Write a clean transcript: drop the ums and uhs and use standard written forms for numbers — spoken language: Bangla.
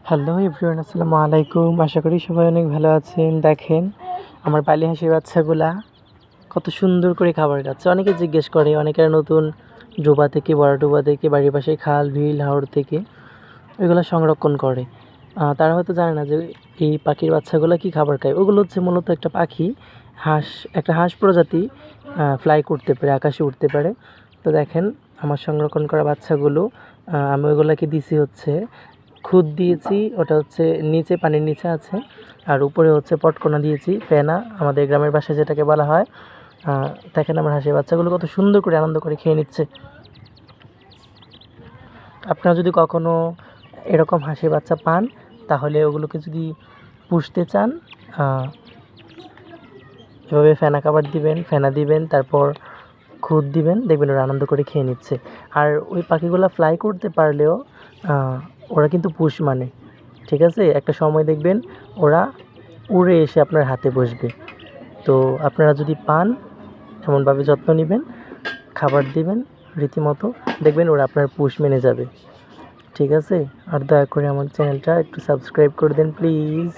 হ্যালো এভরিওয়ান, আসসালামু আলাইকুম। আশা করি সবাই অনেক ভালো আছেন। দেখেন আমার পালি হাঁসের বাচ্চাগুলা কত সুন্দর করে খাবার খাচ্ছে। অনেকে জিজ্ঞেস করে, অনেকের নতুন ডোবা থেকে, বড় ডোবা থেকে, বাড়ির পাশে খাল বিল হাওর থেকে এগুলো সংরক্ষণ করে। তারা হয়তো জানে না যে এই পাখির বাচ্চাগুলো কী খাবার খায়। ওগুলো হচ্ছে মূলত একটা পাখি, হাঁস, একটা হাঁস প্রজাতি, ফ্লাই করতে পারে, আকাশে উঠতে পারে। তো দেখেন আমার সংরক্ষণ করা বাচ্চাগুলো, আমি ওইগুলোকে দিছি হচ্ছে খুদ দিয়েছি, ওটা হচ্ছে নিচে, পানির নিচে আছে। আর উপরে হচ্ছে পটকোনা দিয়েছি, ফেনা আমাদের গ্রামের ভাষায় যেটাকে বলা হয়। দেখেন আমার হাঁসের বাচ্চাগুলো কত সুন্দর করে আনন্দ করে খেয়ে নিচ্ছে। আপনারা যদি কখনও এরকম হাঁসের বাচ্চা পান, তাহলে ওগুলোকে যদি পুষতে চান, এভাবে ফেনা খাবার দিবেন, ফেনা দিবেন, তারপর খুদ দিবেন, দেখবেন ওরা আনন্দ করে খেয়ে নিচ্ছে। আর ওই পাখিগুলো ফ্লাই করতে পারলেও ওরা কিন্তু পুষ মানে, ঠিক আছে, একটা সময় দেখবেন ওরা উড়ে এসে আপনার হাতে বসবে। তো আপনারা যদি পান, এমনভাবে যত্ন নেবেন, খাবার দিবেন রীতিমতো, দেখবেন ওরা আপনার পুষ মেনে যাবে, ঠিক আছে। আর দয়া করে আমার চ্যানেলটা একটু সাবস্ক্রাইব করে দেন প্লিজ।